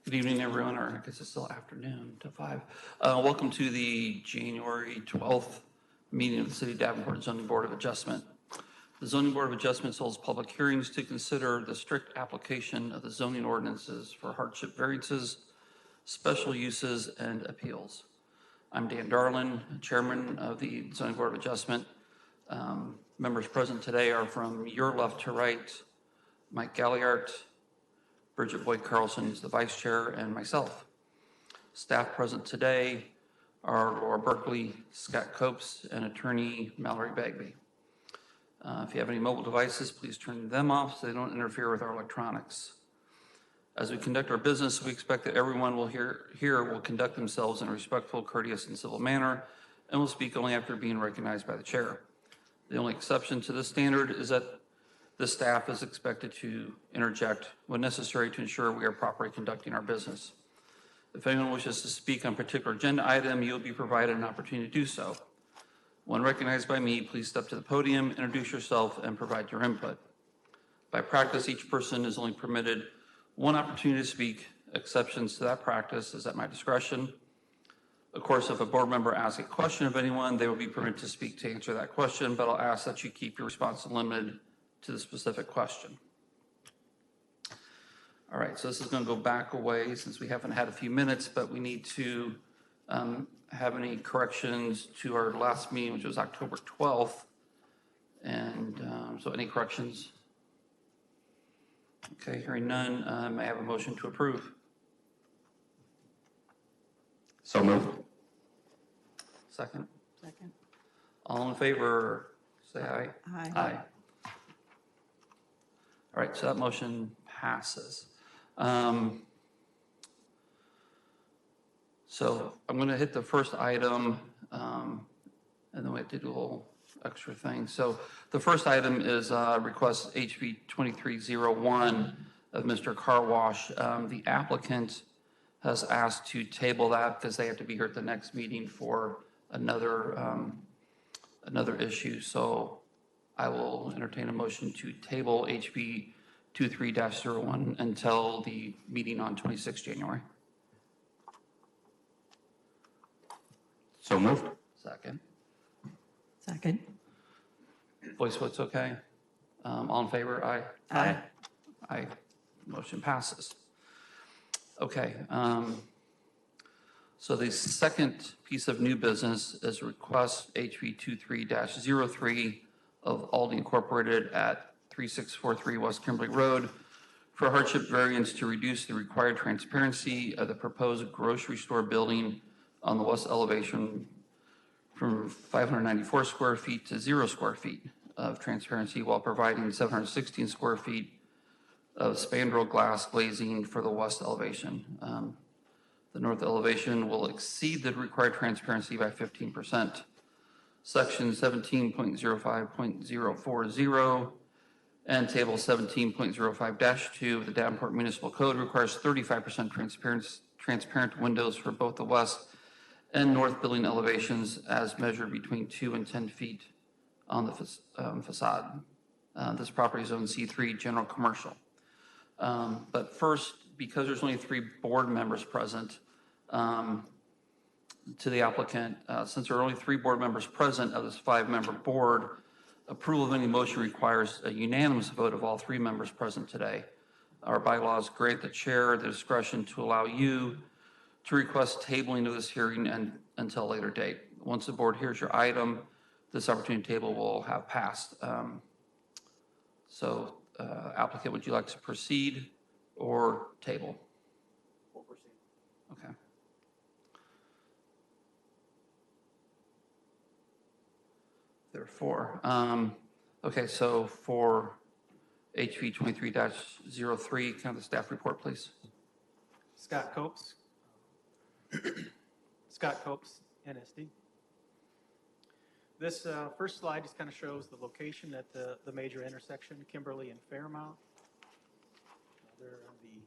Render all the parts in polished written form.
Good evening, everyone, or I guess it's still afternoon to 5. Welcome to the January 12th meeting of the City of Davenport Zoning Board of Adjustment. The Zoning Board of Adjustment holds public hearings to consider the strict application of the zoning ordinances for hardship variances, special uses, and appeals. I'm Dan Darlin, Chairman of the Zoning Board of Adjustment. Members present today are from your left to right, Mike Galliart, Bridget Boyd Carlson is the Vice Chair, and myself. Staff present today are Laura Berkeley, Scott Copes, and Attorney Mallory Bagby. If you have any mobile devices, please turn them off so they don't interfere with our electronics. As we conduct our business, we expect that everyone will conduct themselves in a respectful, courteous, and civil manner, and will speak only after being recognized by the chair. The only exception to this standard is that the staff is expected to interject when necessary to ensure we are properly conducting our business. If anyone wishes to speak on a particular agenda item, you'll be provided an opportunity to do so. When recognized by me, please step to the podium, introduce yourself, and provide your input. By practice, each person is only permitted one opportunity to speak. Exceptions to that practice is at my discretion. Of course, if a board member asks a question of anyone, they will be permitted to speak to answer that question, but I'll ask that you keep your response limited to the specific question. All right, so this is going to go back a way since we haven't had a few minutes, but we need to have any corrections to our last meeting, which was October 12th. And so any corrections? Okay, hearing none, may I have a motion to approve? So moved. Second? Second. All in favor, say aye. Aye. Aye. All right, so that motion passes. So I'm going to hit the first item, and then we have to do a little extra thing. So the first item is request HB 2301 of Mr. Car Wash. The applicant has asked to table that because they have to be here at the next meeting for another issue. So I will entertain a motion to table HB 23-01 until the meeting on 26 January. So moved. Second. Second. Voice vote's okay? All in favor? Aye. Aye. Aye. Motion passes. Okay. So the second piece of new business is request HB 23-03 of Aldi Incorporated at 3643 West Kimberly Road for hardship variance to reduce the required transparency of the proposed grocery store building on the west elevation from 594 square feet to 0 square feet of transparency while providing 716 square feet of spandrel glass glazing for the west elevation. The north elevation will exceed the required transparency by 15%. Section 17.05.040 and Table 17.05-2 of the Davenport Municipal Code requires 35% transparent windows for both the west and north building elevations as measured between 2 and 10 feet on the facade. This property is zoned C3 General Commercial. But first, because there's only 3 board members present, to the applicant, since there are only 3 board members present of this 5-member board, approval of any motion requires a unanimous vote of all 3 members present today. Our bylaws grant the chair the discretion to allow you to request tabling of this hearing until a later date. Once the board hears your item, this opportunity table will have passed. Applicant, would you like to proceed or table? We'll proceed. Okay. There are 4. Okay, so for HB 23-03, can I have the staff report, please? Scott Copes. Scott Copes, NSD. This first slide just kind of shows the location at the major intersection, Kimberly and Fairmount. They're on the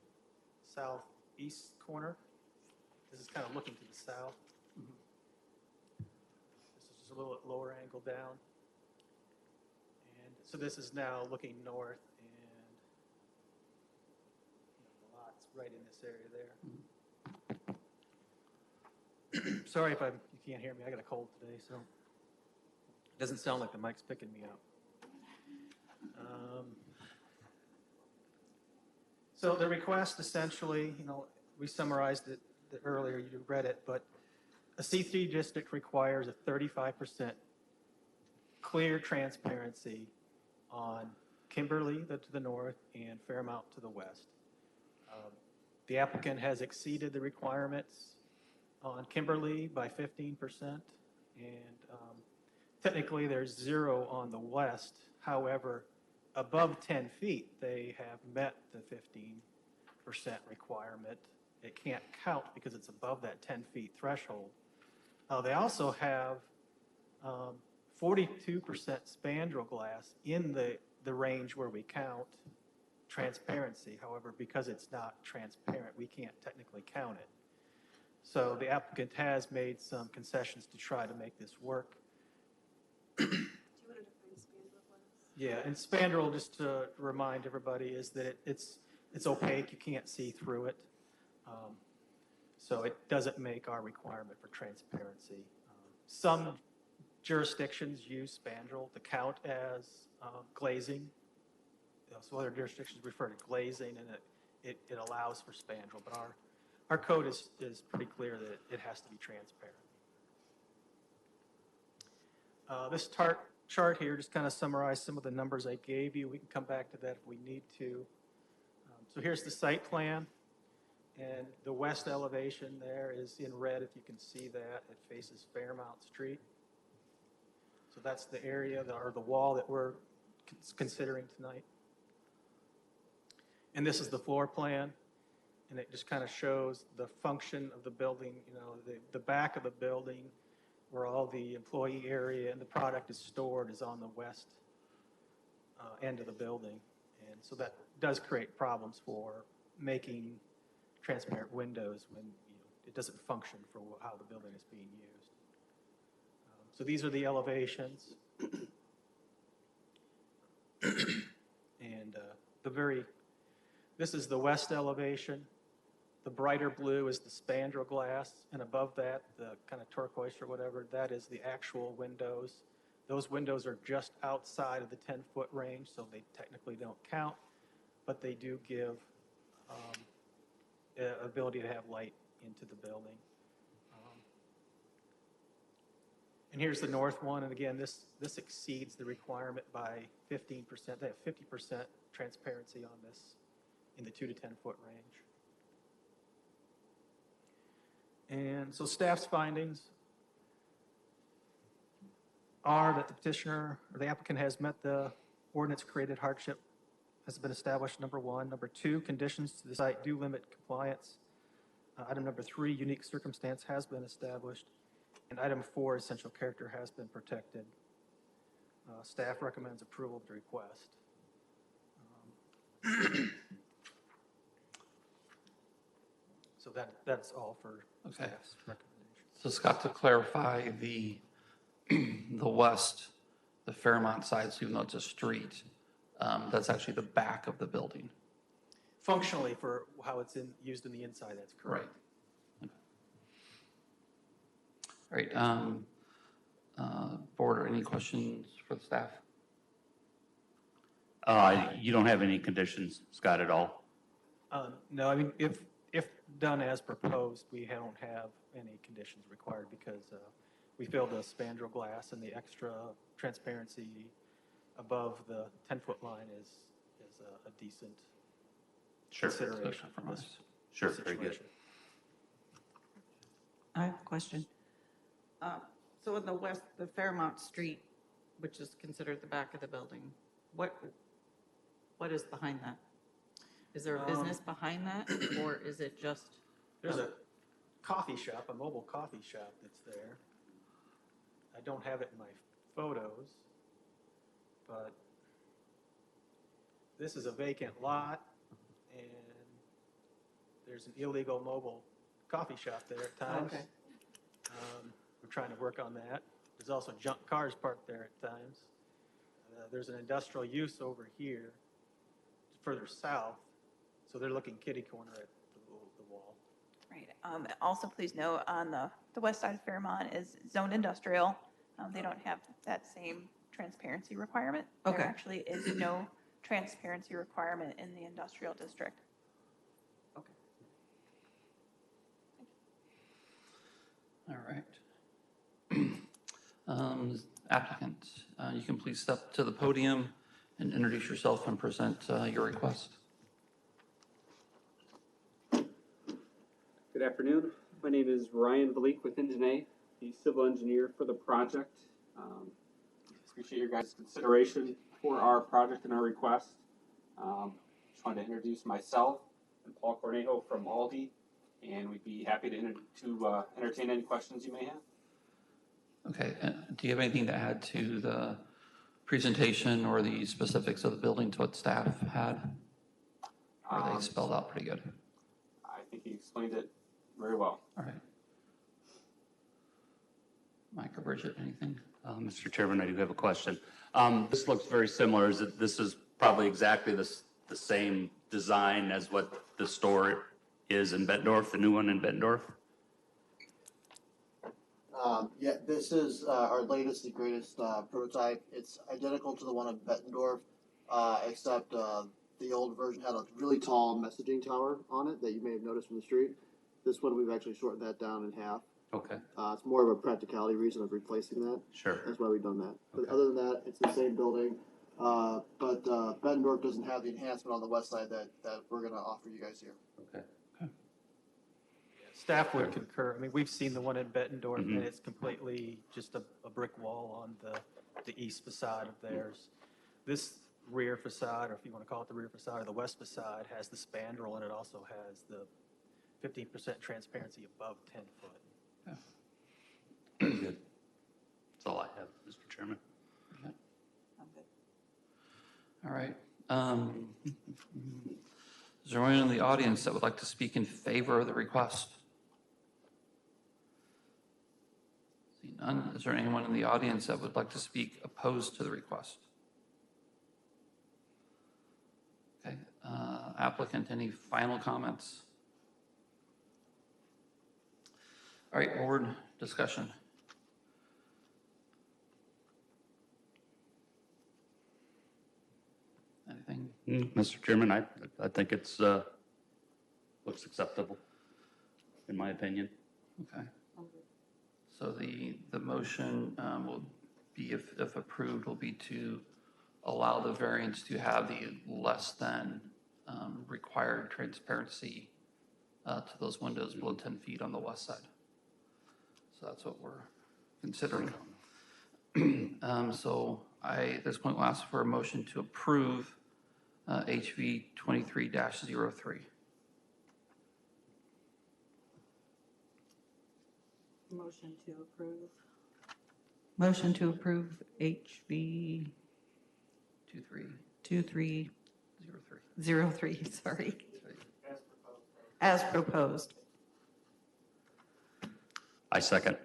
southeast corner. This is kind of looking to the south. This is just a little lower angle down. And so this is now looking north, and the lot's right in this area there. Sorry if you can't hear me. I got a cold today, so it doesn't sound like the mic's picking me up. So the request essentially, we summarized it earlier, you read it, but a C3 district requires a 35% clear transparency on Kimberly to the north and Fairmount to the west. The applicant has exceeded the requirements on Kimberly by 15%, and technically there's 0 on the west. However, above 10 feet, they have met the 15% requirement. It can't count because it's above that 10 feet threshold. They also have 42% spandrel glass in the range where we count transparency. However, because it's not transparent, we can't technically count it. So the applicant has made some concessions to try to make this work. Do you want to define spandrel glass? Yeah, and spandrel, just to remind everybody, is that it's opaque. You can't see through it. So it doesn't make our requirement for transparency. Some jurisdictions use spandrel to count as glazing. So other jurisdictions refer to glazing, and it allows for spandrel. But our code is pretty clear that it has to be transparent. This chart here just kind of summarized some of the numbers I gave you. We can come back to that if we need to. So here's the site plan, and the west elevation there is in red, if you can see that. It faces Fairmount Street. So that's the area, or the wall that we're considering tonight. And this is the floor plan, and it just kind of shows the function of the building, the back of the building, where all the employee area and the product is stored is on the west end of the building. And so that does create problems for making transparent windows when it doesn't function for how the building is being used. So these are the elevations. And this is the west elevation. The brighter blue is the spandrel glass, and above that, the kind of turquoise or whatever, that is the actual windows. Those windows are just outside of the 10-foot range, so they technically don't count, but they do give ability to have light into the building. And here's the north one, and again, this exceeds the requirement by 15%. They have 50% transparency on this in the 2 to 10-foot range. And so staff's findings are that the petitioner or the applicant has met the ordinance created hardship has been established, number 1. Number 2, conditions to the site do limit compliance. Item number 3, unique circumstance has been established. And item 4, essential character has been protected. Staff recommends approval of the request. So that's all for staff's recommendations. So Scott, to clarify, the west, the Fairmount side, so even though it's a street, that's actually the back of the building. Functionally, for how it's used in the inside, that's correct. Right. All right. Board, any questions for the staff? You don't have any conditions, Scott, at all? No, I mean, if done as proposed, we don't have any conditions required because we feel the spandrel glass and the extra transparency above the 10-foot line is a decent consideration for this Sure, very good. situation. I have a question. So in the west, the Fairmount Street, which is considered the back of the building, what is behind that? Is there a business behind that, or is it just? There's a coffee shop, a mobile coffee shop that's there. I don't have it in my photos, but this is a vacant lot, and there's an illegal mobile coffee shop there at times. Okay. We're trying to work on that. There's also junk cars parked there at times. There's an industrial use over here, further south, so they're looking kitty corner wall. Right. Also, please note, on the west side of Fairmont is zoned industrial. They don't have that same transparency requirement. Okay. There actually is no transparency requirement in the industrial district. Okay. All right. Applicant, you can please step to the podium and introduce yourself and present your request. Good afternoon. My name is Ryan Valik with Engineer, the civil engineer for the project. Appreciate your guys' consideration for our project and our request. Just wanted to introduce myself and Paul Cornejo from Aldi, and we'd be happy to entertain any questions you may have. Okay, do you have anything to add to the presentation or the specifics of the building to what staff had? Or they spelled out pretty good? I think he explained it very well. All right. Mike or Bridget, anything? Mr. Chairman, I do have a question. This looks very similar. This is probably exactly the same design as what the store is in Bettendorf, the new one in Bettendorf? Yeah, this is our latest and greatest prototype. It's identical to the one in Bettendorf, except the old version had a really tall messaging tower on it that you may have noticed from the street. This one, we've actually shortened that down in half. Okay, It's more of a practicality reason of replacing that. sure. That's why we've done that. But Okay. other than that, it's the same building. But Bettendorf doesn't have the enhancement on the west side that we're going to offer you guys here. Okay. Staff would concur. I mean, we've seen the one in Bettendorf, Mhm. and it's completely just a brick wall on the east facade of theirs. This rear facade, or if you want to call it the rear facade, or the west facade, has the spandrel, and it also has the 15% transparency above 10 foot. Very good. That's all I have, Mr. Chairman. All right. Is there anyone in the audience that would like to speak in favor of the request? See none. Is there anyone in the audience that would like to speak opposed to the request? Okay. Applicant, any final comments? All right, board discussion. Anything? Mr. Chairman, I think it's, looks acceptable, in my opinion. Okay. So the motion will be, if approved, will be to allow the variance to have the less than required transparency to those windows below 10 feet on the west side. So that's what we're considering. So at this point, we'll ask for a motion to approve HV 23-03. Motion to approve. Motion to approve HB 2303, 2303. sorry. As proposed. I second.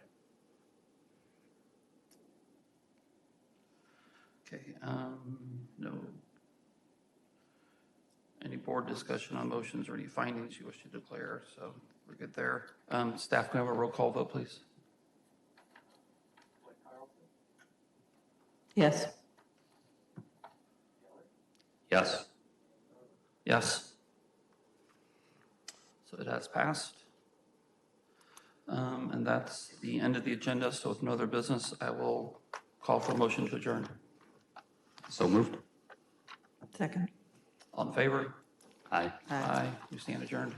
Okay, no. Any board discussion on motions or any findings you wish to declare? So we're good there. Staff, can I have a roll call vote, please? Yes. Yes. Yes. So it has passed. And that's the end of the agenda. So with no other business, I will call for a motion to adjourn. So moved. Second. All in favor? Aye. Aye. We stand adjourned.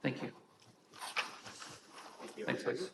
Thank you. Thanks, guys.